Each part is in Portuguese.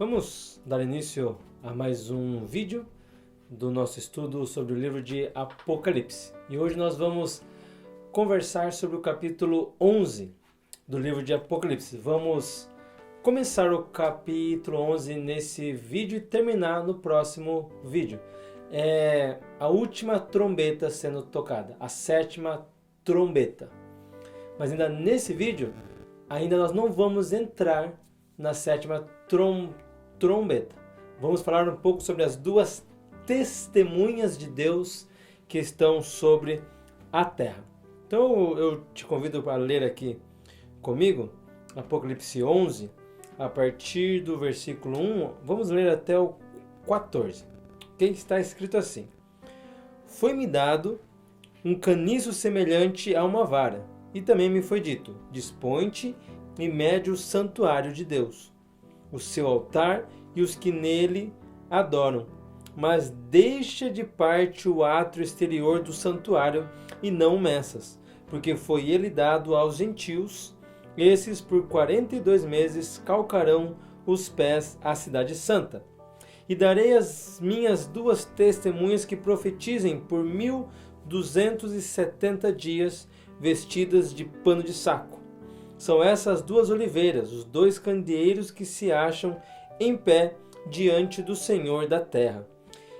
Vamos dar início a mais um vídeo do nosso estudo sobre o livro de Apocalipse. E hoje nós vamos conversar sobre o capítulo 11 do livro de Apocalipse. Vamos começar o capítulo 11 nesse vídeo e terminar no próximo vídeo. É a última trombeta sendo tocada, a sétima trombeta. Mas ainda nesse vídeo, nós não vamos entrar na sétima trombeta. Vamos falar um pouco sobre as duas testemunhas de Deus que estão sobre a terra. Então eu te convido para ler aqui comigo Apocalipse 11, a partir do versículo 1, vamos ler até o 14. Que está escrito assim: Foi-me dado um caniço semelhante a uma vara, e também me foi dito: dispõe-te e mede o santuário de Deus, o seu altar e os que nele adoram, mas deixa de parte o átrio exterior do santuário e não o meças, porque foi ele dado aos gentios. Esses por 42 meses calcarão os pés à cidade santa. E darei as minhas duas testemunhas que profetizem por 1270 dias, vestidas de pano de saco. São essas duas oliveiras, os dois candeeiros que se acham em pé diante do Senhor da terra.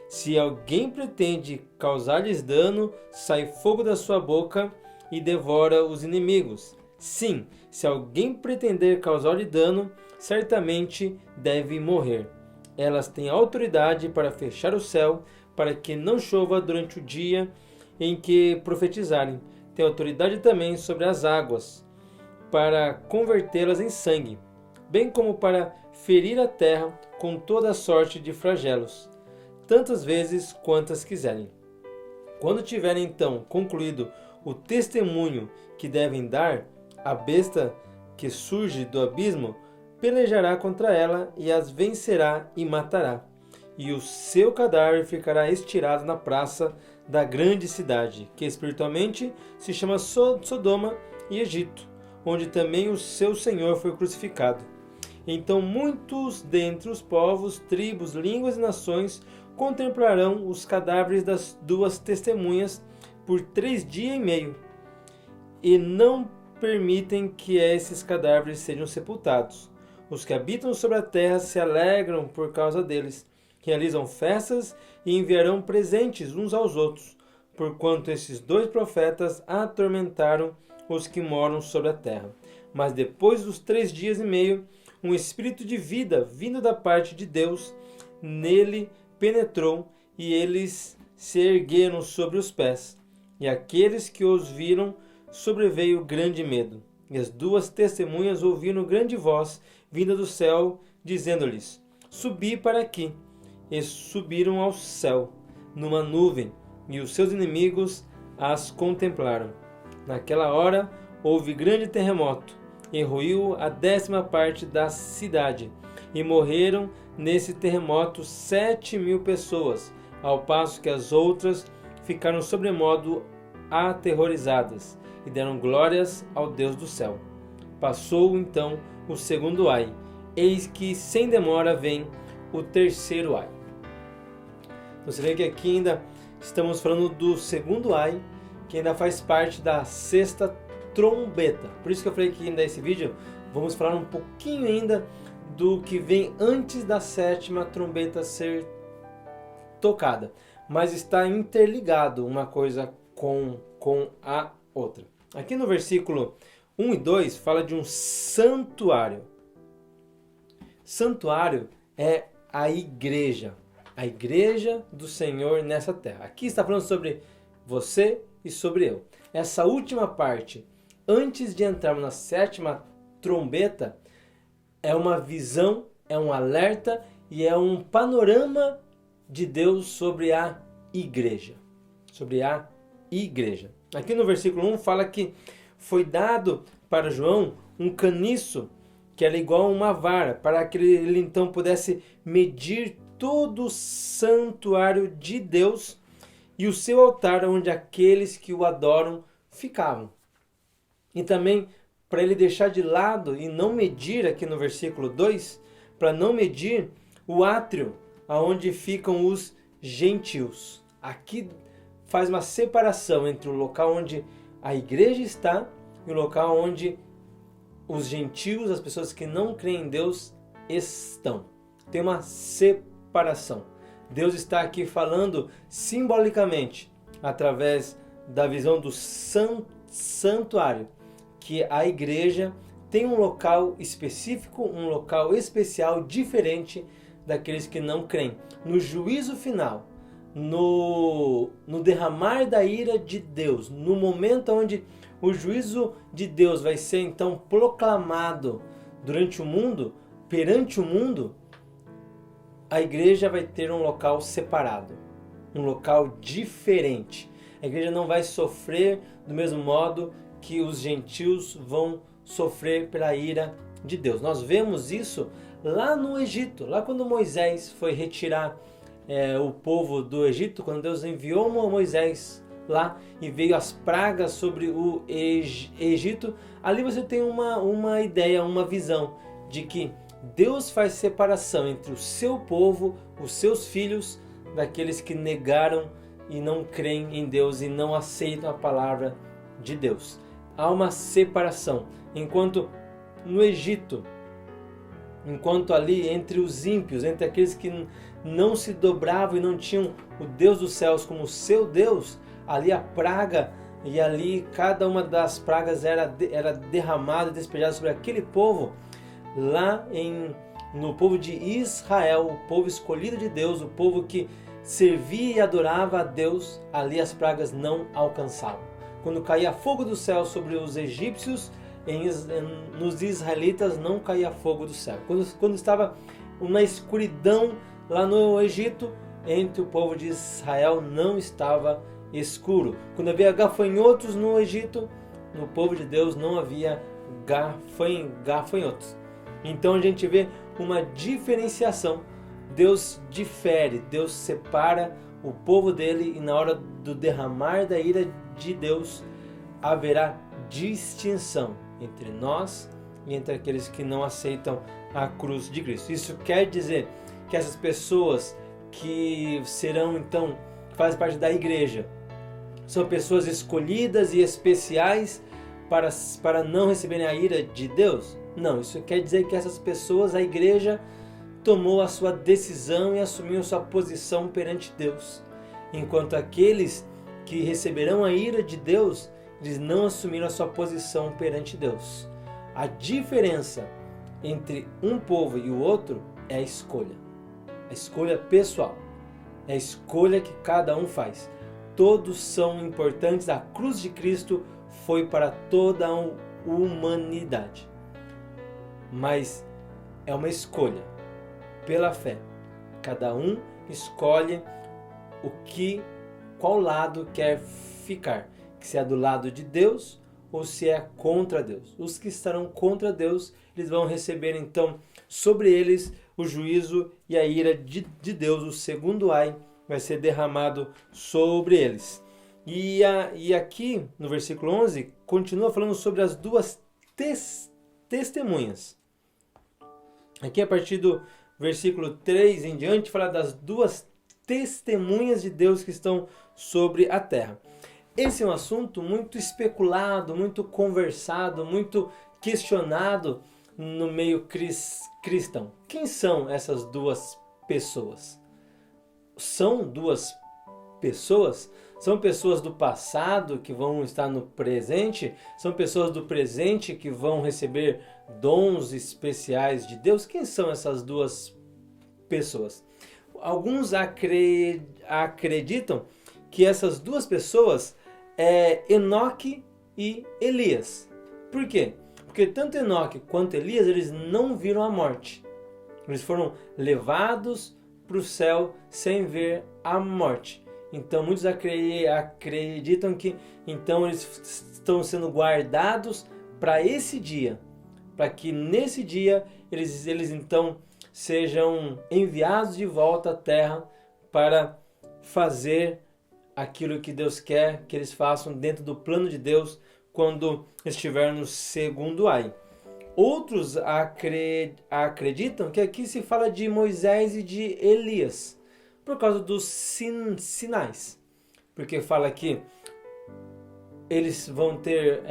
Se alguém pretende causar-lhes dano, sai fogo da sua boca e devora os inimigos. Sim, se alguém pretender causar-lhe dano, certamente deve morrer. Elas têm autoridade para fechar o céu, para que não chova durante o dia em que profetizarem. Tem autoridade também sobre as águas, para convertê-las em sangue, bem como para ferir a terra com toda sorte de flagelos, tantas vezes quantas quiserem. Quando tiverem então concluído o testemunho que devem dar, a besta que surge do abismo pelejará contra ela e as vencerá e matará. E o seu cadáver ficará estirado na praça da grande cidade, que espiritualmente se chama Sodoma e Egito, onde também o seu Senhor foi crucificado. Então muitos dentre os povos, tribos, línguas e nações contemplarão os cadáveres das duas testemunhas por 3 dias e meio, e não permitem que esses cadáveres sejam sepultados. Os que habitam sobre a terra se alegram por causa deles, realizam festas e enviarão presentes uns aos outros, porquanto esses dois profetas atormentaram os que moram sobre a terra. Mas depois dos 3 dias e meio, um espírito de vida, vindo da parte de Deus, nele penetrou, e eles se ergueram sobre os pés. E aqueles que os viram sobreveio grande medo. E as duas testemunhas ouviram grande voz vinda do céu, dizendo-lhes: subi para aqui. E subiram ao céu, numa nuvem, e os seus inimigos as contemplaram. Naquela hora houve grande terremoto, e ruiu a 10ª parte da cidade, e morreram nesse terremoto 7.000 pessoas, ao passo que as outras ficaram sobremodo aterrorizadas, e deram glórias ao Deus do céu. Passou então o segundo ai, eis que sem demora vem o terceiro ai. Você vê que aqui ainda estamos falando do segundo ai, que ainda faz parte da sexta trombeta. Por isso que eu falei que ainda nesse vídeo vamos falar um pouquinho ainda do que vem antes da sétima trombeta ser tocada. Mas está interligado uma coisa com a outra. Aqui no versículo 1 e 2 fala de um santuário. Santuário é a igreja do Senhor nessa terra. Aqui está falando sobre você e sobre eu. Essa última parte, antes de entrarmos na sétima trombeta, é uma visão, é um alerta e é um panorama de Deus sobre a igreja. Sobre a igreja. Aqui no versículo 1 fala que foi dado para João um caniço que era igual a uma vara, para que ele então pudesse medir todo o santuário de Deus e o seu altar, onde aqueles que o adoram ficavam. E também para ele deixar de lado e não medir, aqui no versículo 2, para não medir o átrio aonde ficam os gentios. Aqui faz uma separação entre o local onde a igreja está e o local onde os gentios, as pessoas que não creem em Deus, estão. Tem uma separação. Deus está aqui falando simbolicamente, através da visão do santuário, que a igreja tem um local específico, um local especial, diferente daqueles que não creem. No juízo final, no derramar da ira de Deus, no momento onde o juízo de Deus vai ser então proclamado durante o mundo, perante o mundo, a igreja vai ter um local separado, um local diferente. A igreja não vai sofrer do mesmo modo que os gentios vão sofrer pela ira de Deus. Nós vemos isso lá no Egito, lá quando Moisés foi retirar o povo do Egito, quando Deus enviou Moisés lá e veio as pragas sobre o Egito. Ali você tem uma ideia, uma visão de que Deus faz separação entre o seu povo, os seus filhos, daqueles que negaram e não creem em Deus e não aceitam a palavra de Deus. Há uma separação. Enquanto no Egito, enquanto ali entre os ímpios, entre aqueles que não se dobravam e não tinham o Deus dos céus como seu Deus, ali a praga, e ali cada uma das pragas era derramada e despejada sobre aquele povo. Lá no povo de Israel, o povo escolhido de Deus, o povo que servia e adorava a Deus, ali as pragas não alcançavam. Quando caía fogo do céu sobre os egípcios, nos israelitas não caía fogo do céu. Quando estava uma escuridão lá no Egito, entre o povo de Israel não estava escuro. Quando havia gafanhotos no Egito, no povo de Deus não havia gafanhotos. Então a gente vê uma diferenciação. Deus difere, Deus separa o povo dele, e na hora do derramar da ira de Deus haverá distinção entre nós e entre aqueles que não aceitam a cruz de Cristo. Isso quer dizer que essas pessoas que serão então, fazem parte da igreja, são pessoas escolhidas e especiais para não receberem a ira de Deus? Não, isso quer dizer que essas pessoas, a igreja tomou a sua decisão e assumiu a sua posição perante Deus. Enquanto aqueles que receberão a ira de Deus, eles não assumiram a sua posição perante Deus. A diferença entre um povo e o outro é a escolha pessoal, é a escolha que cada um faz. Todos são importantes, a cruz de Cristo foi para toda a humanidade, mas é uma escolha pela fé. Cada um escolhe qual lado quer ficar, se é do lado de Deus ou se é contra Deus. Os que estarão contra Deus, eles vão receber então sobre eles o juízo e a ira de Deus. O segundo ai vai ser derramado sobre eles. E aqui no versículo 11 continua falando sobre as duas testemunhas. Aqui a partir do versículo 3 em diante fala das duas testemunhas de Deus que estão sobre a terra. Esse é um assunto muito especulado, muito conversado, muito questionado no meio cristão. Quem são essas duas pessoas? São duas pessoas? São pessoas do passado que vão estar no presente? São pessoas do presente que vão receber dons especiais de Deus? Quem são essas duas pessoas? Alguns acreditam que essas duas pessoas é Enoque e Elias. Por quê? Porque tanto Enoque quanto Elias, eles não viram a morte. Eles foram levados para o céu sem ver a morte. Então muitos acreditam que então eles estão sendo guardados para esse dia, para que nesse dia eles então sejam enviados de volta à terra para fazer aquilo que Deus quer que eles façam dentro do plano de Deus quando estiver no segundo ai. Outros acreditam que aqui se fala de Moisés e de Elias, por causa dos sinais. Porque fala que eles vão ter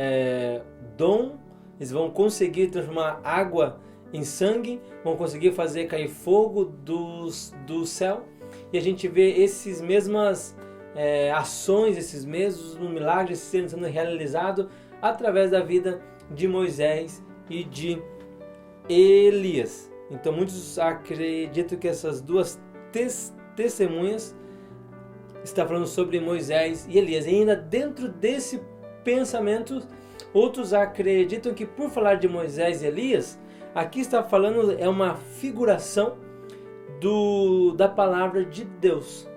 dom, eles vão conseguir transformar água em sangue, vão conseguir fazer cair fogo do céu. E a gente vê essas mesmas ações, esses mesmos milagres sendo realizados através da vida de Moisés e de Elias. Então muitos acreditam que essas duas testemunhas estão falando sobre Moisés e Elias. E ainda dentro desse pensamento, outros acreditam que por falar de Moisés e Elias, aqui está falando, é uma figuração da palavra de Deus.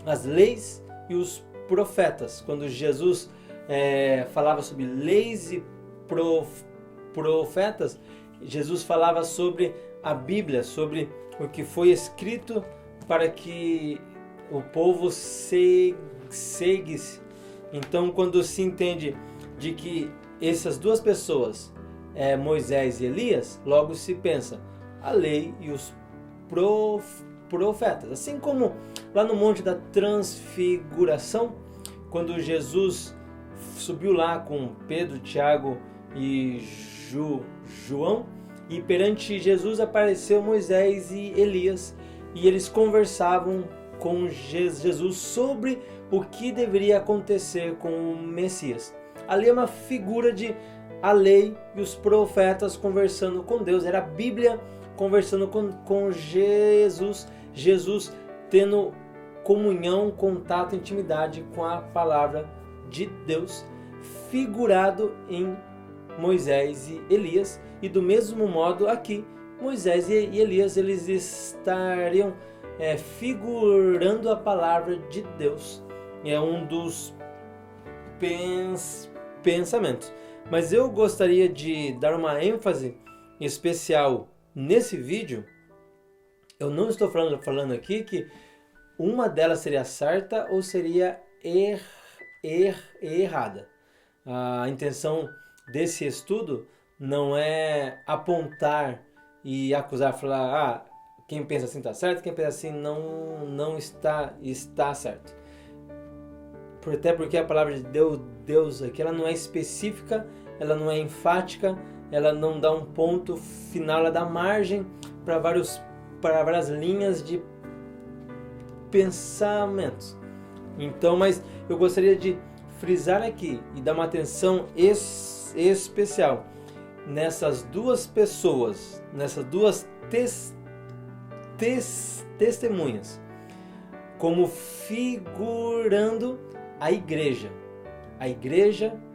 As leis e os profetas. Quando Jesus falava sobre leis e profetas, Jesus falava sobre a Bíblia, sobre o que foi escrito para que o povo seguisse. Então, quando se entende de que essas duas pessoas, Moisés e Elias, logo se pensa a lei e os profetas. Assim como lá no Monte da Transfiguração, quando Jesus subiu lá com Pedro, Tiago e João, e perante Jesus apareceu Moisés e Elias, e eles conversavam com Jesus sobre o que deveria acontecer com o Messias. Ali é uma figura de a lei e os profetas conversando com Deus. Era a Bíblia conversando com Jesus. Jesus tendo comunhão, contato, intimidade com a palavra de Deus, figurado em Moisés e Elias. E do mesmo modo aqui, Moisés e Elias, eles estariam figurando a palavra de Deus. É um dos pensamentos. Mas eu gostaria de dar uma ênfase especial nesse vídeo. Eu não estou falando aqui que uma delas seria certa ou seria errada. A intenção desse estudo não é apontar e acusar, falar, quem pensa assim está certo, quem pensa assim não está certo. Até porque a palavra de Deus aqui, ela não é específica, ela não é enfática, ela não dá um ponto final, ela dá margem para várias linhas de pensamentos. Então, mas eu gostaria de frisar aqui e dar uma atenção especial nessas duas pessoas, nessas duas testemunhas, como figurando a igreja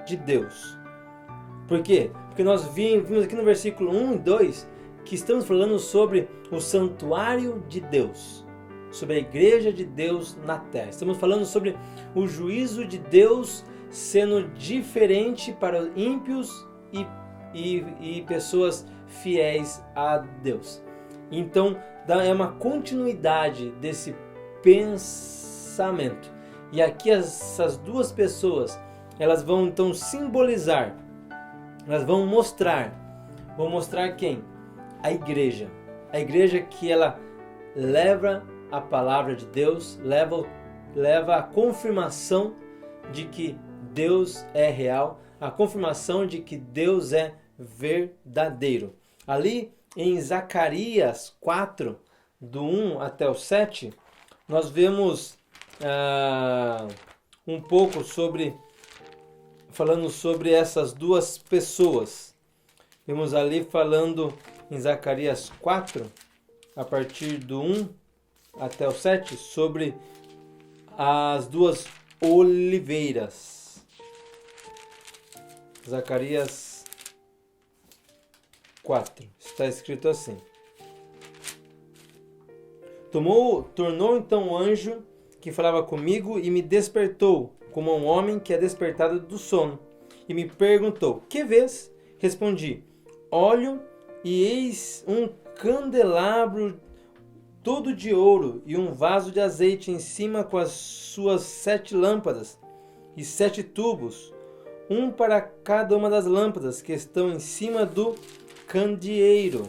de Deus. Por quê? Porque nós vimos aqui no versículo 1 e 2 que estamos falando sobre o santuário de Deus, sobre a igreja de Deus na terra. Estamos falando sobre o juízo de Deus sendo diferente para ímpios e pessoas fiéis a Deus. Então, é uma continuidade desse pensamento. E aqui essas duas pessoas, elas vão então simbolizar, elas vão mostrar quem? A igreja que ela leva a palavra de Deus, leva a confirmação de que Deus é real, a confirmação de que Deus é verdadeiro. Ali em Zacarias 4, do 1 até o 7, nós vemos um pouco falando sobre essas duas pessoas. Vemos ali falando em Zacarias 4, a partir do 1 até o 7, sobre as duas oliveiras. Zacarias 4, está escrito assim: Tornou então o anjo que falava comigo e me despertou, como um homem que é despertado do sono, e me perguntou: que vês? Respondi: olho, e eis um candelabro todo de ouro e um vaso de azeite em cima com as suas 7 lâmpadas e 7 tubos, um para cada uma das lâmpadas que estão em cima do candeeiro.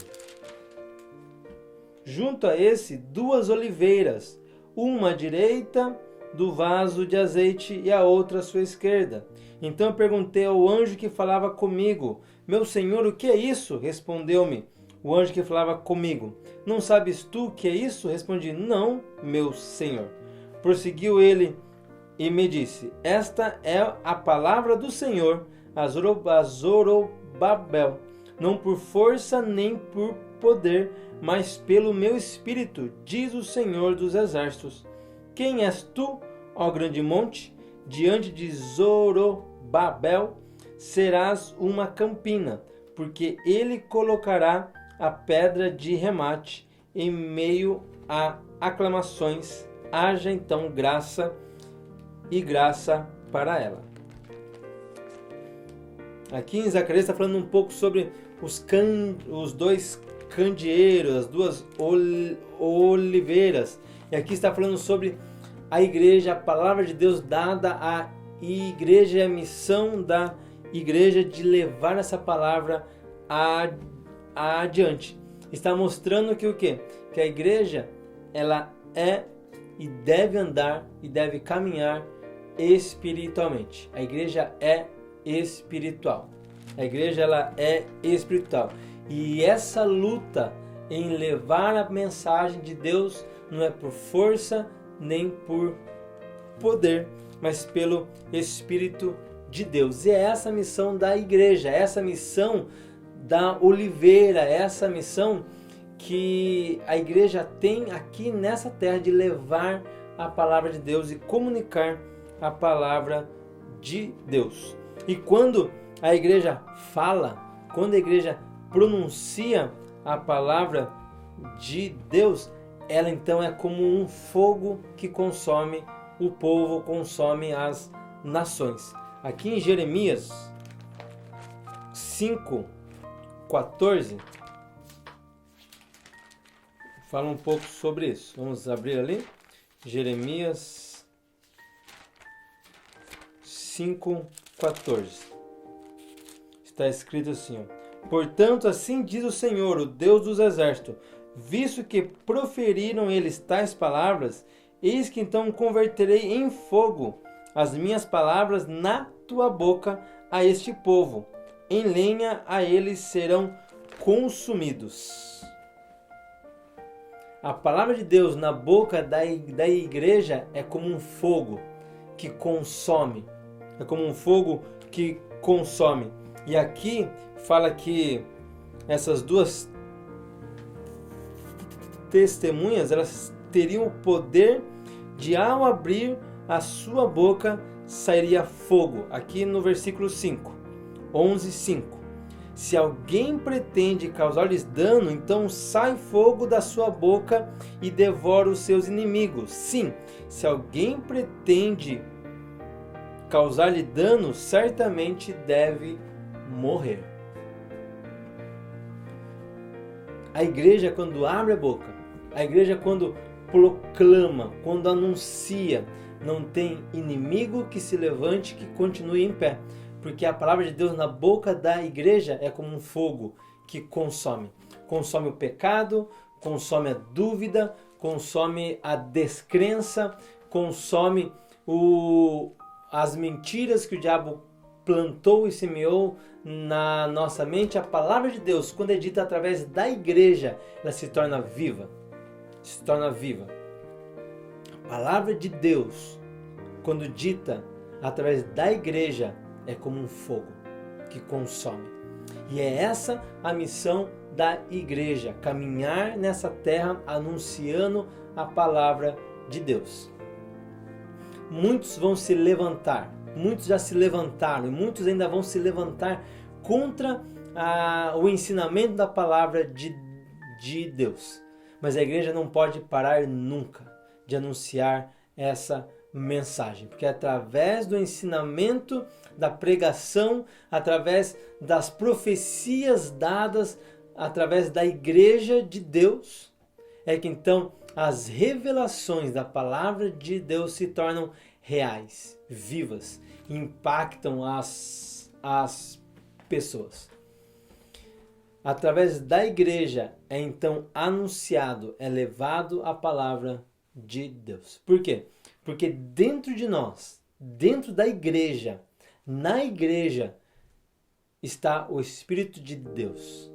Junto a esse, 2 oliveiras, uma à direita do vaso de azeite e a outra à sua esquerda. Então eu perguntei ao anjo que falava comigo: meu senhor, o que é isso? Respondeu-me o anjo que falava comigo: não sabes tu o que é isso? Respondi: não, meu senhor. Prosseguiu ele e me disse: esta é a palavra do Senhor a Zorobabel, não por força nem por poder, mas pelo meu espírito, diz o Senhor dos exércitos. Quem és tu, ó grande monte? Diante de Zorobabel serás uma campina, porque ele colocará a pedra de remate em meio a aclamações. Haja então graça e graça para ela. Aqui em Zacarias está falando um pouco sobre os 2 candeeiros, as 2 oliveiras. E aqui está falando sobre a igreja, a palavra de Deus dada à igreja, a missão da igreja de levar essa palavra adiante. Está mostrando que o quê? Que a igreja, ela é e deve andar e deve caminhar espiritualmente. A igreja é espiritual. A igreja, ela é espiritual. E essa luta em levar a mensagem de Deus não é por força nem por poder, mas pelo Espírito de Deus. E é essa a missão da igreja, essa missão da oliveira, essa missão que a igreja tem aqui nessa terra de levar a palavra de Deus e comunicar a palavra de Deus. E quando a igreja fala, quando a igreja pronuncia a palavra de Deus, ela então é como um fogo que consome o povo, consome as nações. Aqui em Jeremias 5:14 fala um pouco sobre isso. Vamos abrir ali. Jeremias 5:14. Está escrito assim: portanto, assim diz o Senhor, o Deus dos exércitos, visto que proferiram eles tais palavras, eis que então converterei em fogo as minhas palavras na tua boca a este povo, em lenha a eles serão consumidos. A palavra de Deus na boca da igreja é como um fogo que consome. É como um fogo que consome. E aqui fala que essas 2 testemunhas, elas teriam o poder de, ao abrir a sua boca, sairia fogo. Aqui no versículo 11:5. Se alguém pretende causar-lhes dano, então sai fogo da sua boca e devora os seus inimigos. Sim, se alguém pretende causar-lhe dano, certamente deve morrer. A igreja, quando abre a boca, a igreja, quando proclama, quando anuncia, não tem inimigo que se levante, que continue em pé. Porque a palavra de Deus na boca da igreja é como um fogo que consome. Consome o pecado, consome a dúvida, consome a descrença, consome as mentiras que o diabo plantou e semeou na nossa mente. A palavra de Deus, quando é dita através da igreja, ela se torna viva. Se torna viva. A palavra de Deus, quando dita através da igreja, é como um fogo que consome. E é essa a missão da igreja, caminhar nessa terra anunciando a palavra de Deus. Muitos vão se levantar, muitos já se levantaram e muitos ainda vão se levantar contra o ensinamento da palavra de Deus. Mas a igreja não pode parar nunca de anunciar essa mensagem, porque através do ensinamento, da pregação, através das profecias dadas, através da igreja de Deus, é que então as revelações da palavra de Deus se tornam reais, vivas, impactam as pessoas. através da igreja, é então anunciado, é levado a palavra de Deus. Por quê? Porque dentro de nós, dentro da igreja, na igreja, está o Espírito de Deus.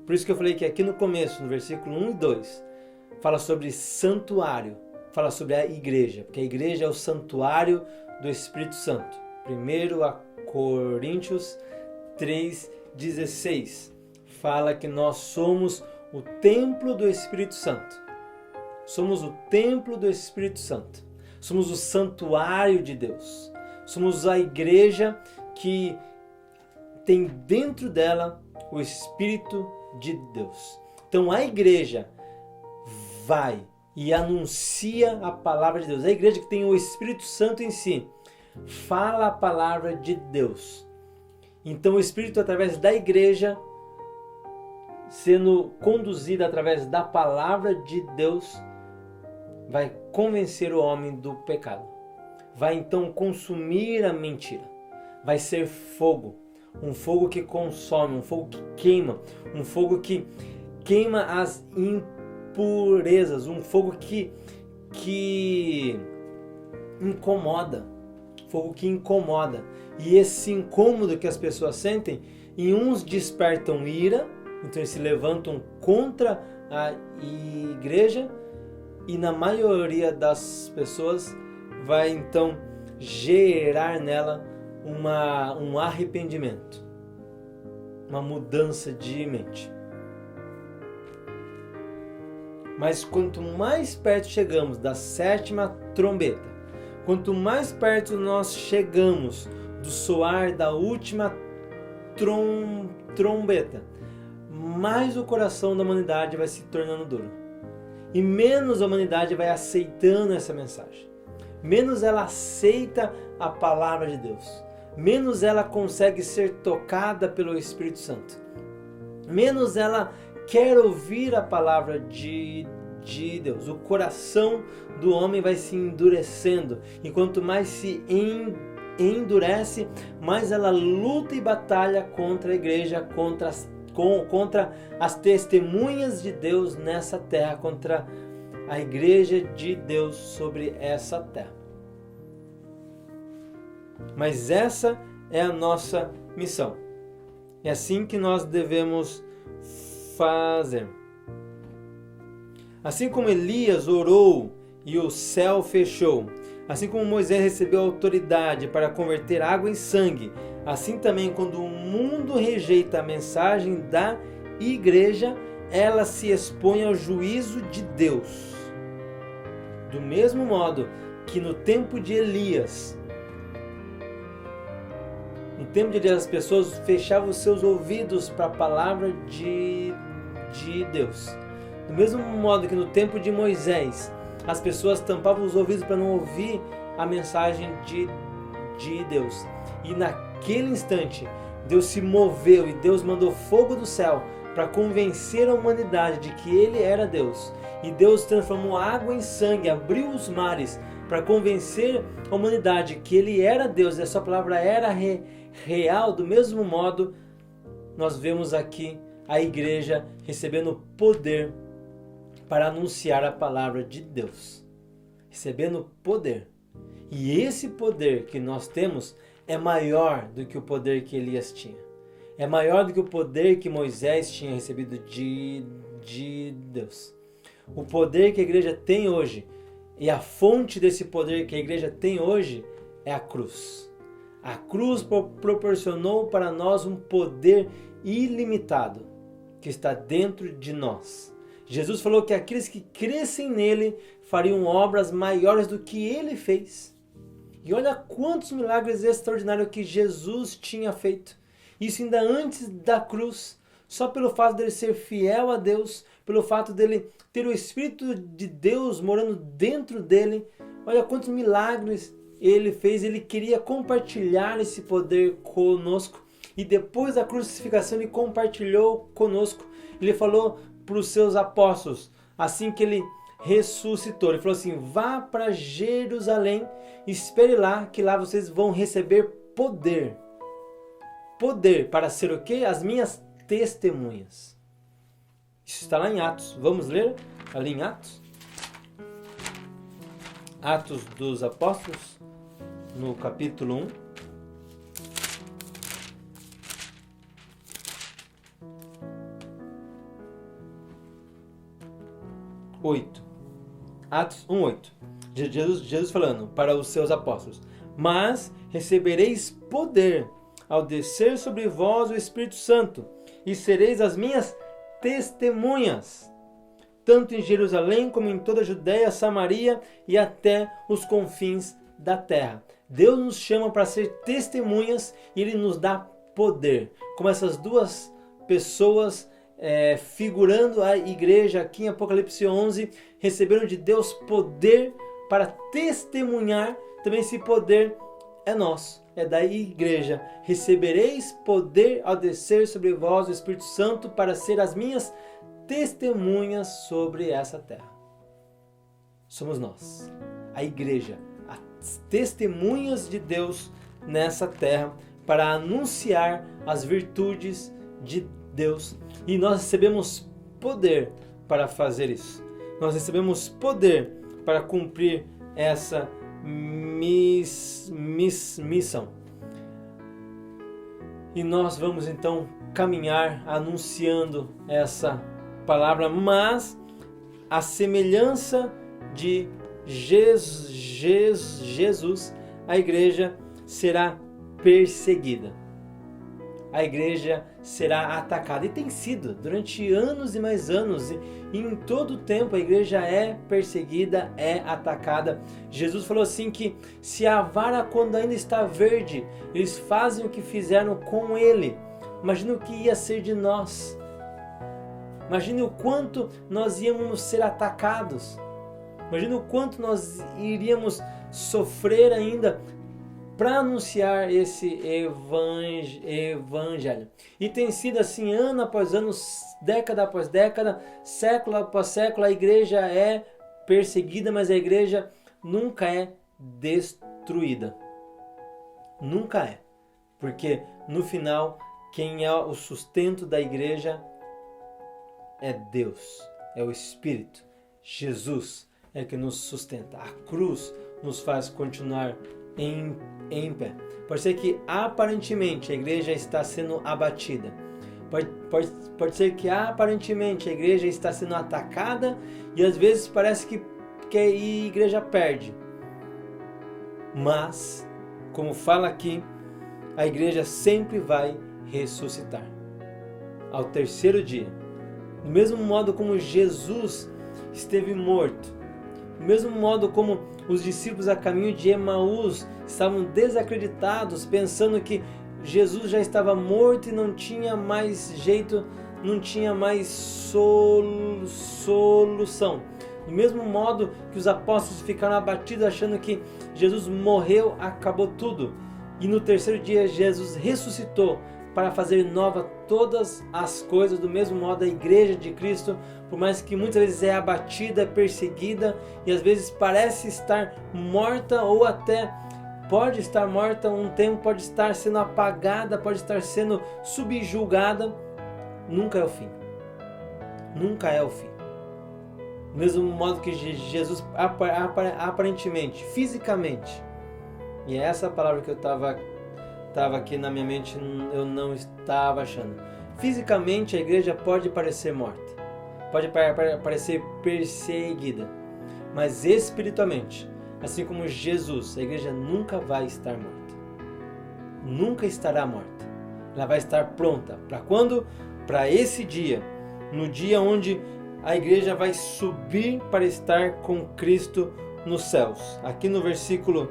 Por isso que eu falei que aqui no começo, no versículo 1 e 2, fala sobre santuário, fala sobre a igreja, porque a igreja é o santuário do Espírito Santo. 1 Coríntios 3,16 fala que nós somos o templo do Espírito Santo. Somos o templo do Espírito Santo. Somos o santuário de Deus. Somos a igreja que tem dentro dela o Espírito de Deus. Então a igreja vai e anuncia a palavra de Deus. A igreja que tem o Espírito Santo em si fala a palavra de Deus. Então o Espírito, através da igreja, sendo conduzido através da palavra de Deus, vai convencer o homem do pecado. Vai então consumir a mentira. Vai ser fogo. Um fogo que consome, um fogo que queima, um fogo que queima as impurezas, um fogo que incomoda. Fogo que incomoda. E esse incômodo que as pessoas sentem, em uns despertam ira, então eles se levantam contra a igreja, e na maioria das pessoas vai então gerar nela um arrependimento, uma mudança de mente. Mas quanto mais perto chegamos da sétima trombeta, quanto mais perto nós chegamos do soar da última trombeta, mais o coração da humanidade vai se tornando duro. E menos a humanidade vai aceitando essa mensagem. Menos ela aceita a palavra de Deus. Menos ela consegue ser tocada pelo Espírito Santo. Menos ela quer ouvir a palavra de Deus. O coração do homem vai se endurecendo. E quanto mais se endurece, mais ela luta e batalha contra a igreja, contra as testemunhas de Deus nessa terra, contra a igreja de Deus sobre essa terra. Mas essa é a nossa missão. É assim que nós devemos fazer. Assim como Elias orou e o céu fechou, assim como Moisés recebeu autoridade para converter água em sangue, assim também quando o mundo rejeita a mensagem da igreja, ela se expõe ao juízo de Deus. Do mesmo modo que no tempo de Elias, as pessoas fechavam os seus ouvidos para a palavra de Deus. Do mesmo modo que no tempo de Moisés, as pessoas tampavam os ouvidos para não ouvir a mensagem de Deus. E naquele instante, Deus se moveu e Deus mandou fogo do céu para convencer a humanidade de que Ele era Deus. E Deus transformou água em sangue, abriu os mares para convencer a humanidade que Ele era Deus e a sua palavra era real. Do mesmo modo, nós vemos aqui a igreja recebendo poder para anunciar a palavra de Deus. Recebendo poder. E esse poder que nós temos é maior do que o poder que Elias tinha. É maior do que o poder que Moisés tinha recebido de Deus. O poder que a igreja tem hoje, e a fonte desse poder que a igreja tem hoje, é a cruz. A cruz proporcionou para nós um poder ilimitado que está dentro de nós. Jesus falou que aqueles que crescem nele fariam obras maiores do que ele fez. E olha quantos milagres extraordinários que Jesus tinha feito. Isso ainda antes da cruz. Só pelo fato dele ser fiel a Deus, pelo fato dele ter o Espírito de Deus morando dentro dele. Olha quantos milagres ele fez. Ele queria compartilhar esse poder conosco. E depois da crucificação ele compartilhou conosco. Ele falou para os seus apóstolos, assim que ele ressuscitou, ele falou assim: vá para Jerusalém, espere lá, que lá vocês vão receber poder. Poder para ser o quê? As minhas testemunhas. Isso está lá em Atos. Vamos ler ali em Atos? Atos dos Apóstolos, no capítulo 1. Atos 1:8. Jesus falando para os seus apóstolos: mas recebereis poder ao descer sobre vós o Espírito Santo, e sereis as minhas testemunhas, tanto em Jerusalém como em toda a Judéia, Samaria e até os confins da terra. Deus nos chama para ser testemunhas e Ele nos dá poder. Como essas duas pessoas figurando a igreja aqui em Apocalipse 11, receberam de Deus poder para testemunhar. Também esse poder é nosso, é da igreja. Recebereis poder ao descer sobre vós o Espírito Santo para ser as minhas testemunhas sobre essa terra. Somos nós, a igreja, as testemunhas de Deus nessa terra, para anunciar as virtudes de Deus. E nós recebemos poder para fazer isso. Nós recebemos poder para cumprir essa missão. E nós vamos então caminhar anunciando essa palavra, mas a semelhança de Jesus, a igreja será perseguida. A igreja será atacada. E tem sido durante anos e mais anos. E em todo o tempo a igreja é perseguida, é atacada. Jesus falou assim que se a vara quando ainda está verde, eles fazem o que fizeram com ele. Imagina o que ia ser de nós. Imagine o quanto nós íamos ser atacados. Imagine o quanto nós iríamos sofrer ainda para anunciar esse evangelho. E tem sido assim ano após ano, década após década, século após século. A igreja é perseguida, mas a igreja nunca é destruída. Nunca é. Porque no final, quem é o sustento da igreja é Deus, é o Espírito. Jesus é que nos sustenta. A cruz nos faz continuar em pé. Pode ser que aparentemente a igreja está sendo abatida. Pode ser que aparentemente a igreja está sendo atacada e às vezes parece que a igreja perde. Mas, como fala aqui, a igreja sempre vai ressuscitar. Ao terceiro dia. Do mesmo modo como Jesus esteve morto. Do mesmo modo como os discípulos a caminho de Emaús estavam desacreditados, pensando que Jesus já estava morto e não tinha mais jeito, não tinha mais solução. Do mesmo modo que os apóstolos ficaram abatidos, achando que Jesus morreu, acabou tudo. E no terceiro dia Jesus ressuscitou para fazer nova todas as coisas. Do mesmo modo a igreja de Cristo, por mais que muitas vezes é abatida, é perseguida e às vezes parece estar morta ou até pode estar morta um tempo, pode estar sendo apagada, pode estar sendo subjugada, nunca é o fim. Nunca é o fim. Do mesmo modo que Jesus aparentemente, fisicamente, e é essa palavra que eu estava aqui na minha mente, eu não estava achando. Fisicamente a igreja pode parecer morta, pode parecer perseguida, mas espiritualmente, assim como Jesus, a igreja nunca vai estar morta. Nunca estará morta. Ela vai estar pronta. Para quando? Para esse dia. No dia onde a igreja vai subir para estar com Cristo nos céus. Aqui no versículo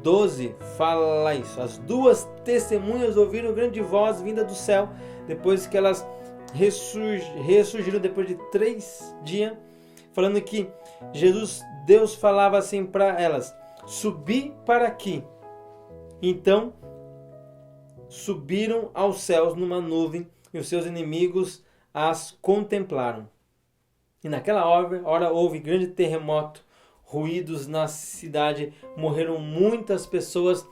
12 fala isso. As duas testemunhas ouviram grande voz vinda do céu, depois que elas ressurgiram depois de 3 dias, falando que Deus falava assim para elas: subi para aqui. Então subiram aos céus numa nuvem e os seus inimigos as contemplaram. E naquela hora houve grande terremoto, ruídos na cidade, morreram muitas pessoas.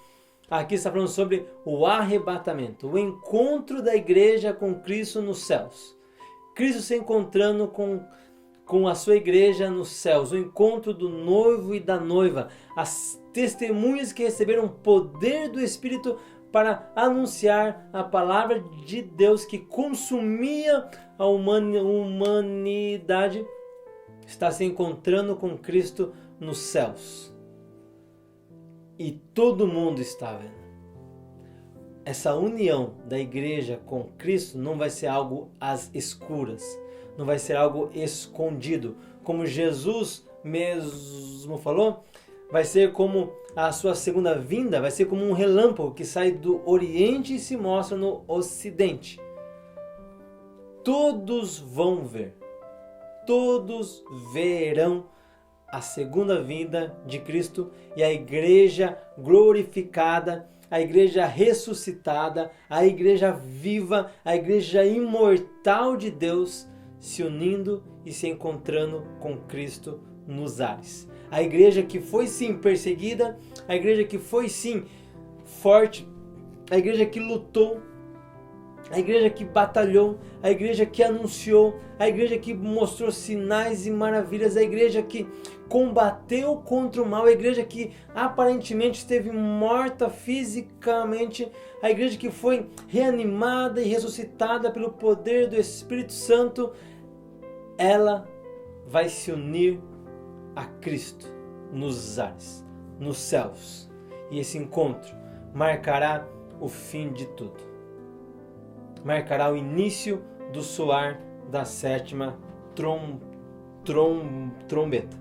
Aqui está falando sobre o arrebatamento, o encontro da igreja com Cristo nos céus. Cristo se encontrando com a sua igreja nos céus, o encontro do noivo e da noiva, as testemunhas que receberam o poder do Espírito para anunciar a palavra de Deus que consumia a humanidade, está se encontrando com Cristo nos céus. E todo mundo está vendo. Essa união da igreja com Cristo não vai ser algo às escuras, não vai ser algo escondido. Como Jesus mesmo falou, vai ser como a sua segunda vinda, vai ser como um relâmpago que sai do Oriente e se mostra no Ocidente. Todos vão ver, todos verão a segunda vinda de Cristo e a igreja glorificada, a igreja ressuscitada, a igreja viva, a igreja imortal de Deus se unindo e se encontrando com Cristo nos ares. A igreja que foi sim perseguida, a igreja que foi sim forte, a igreja que lutou, a igreja que batalhou, a igreja que anunciou, a igreja que mostrou sinais e maravilhas, a igreja que combateu contra o mal, a igreja que aparentemente esteve morta fisicamente, a igreja que foi reanimada e ressuscitada pelo poder do Espírito Santo, ela vai se unir a Cristo nos ares, nos céus. E esse encontro marcará o fim de tudo. Marcará o início do soar da sétima trombeta.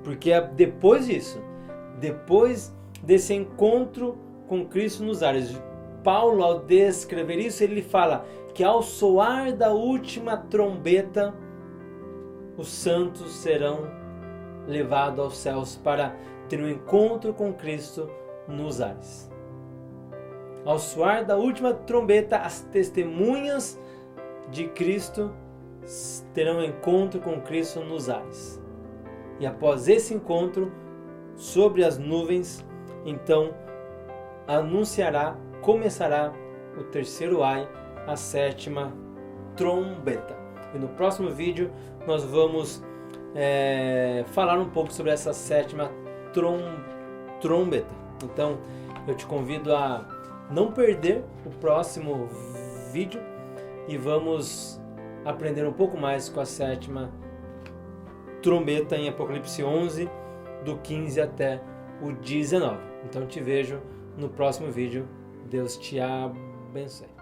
Porque depois disso, depois desse encontro com Cristo nos ares, Paulo, ao descrever isso, ele fala que ao soar da última trombeta, os santos serão levados aos céus para ter um encontro com Cristo nos ares. Ao soar da última trombeta, as testemunhas de Cristo terão um encontro com Cristo nos ares. E após esse encontro, sobre as nuvens, então começará o terceiro ai, a sétima trombeta. E no próximo vídeo nós vamos falar um pouco sobre essa sétima trombeta. Então eu te convido a não perder o próximo vídeo e vamos aprender um pouco mais com a sétima trombeta em Apocalipse 11, do 15 até o 19. Então te vejo no próximo vídeo. Deus te abençoe.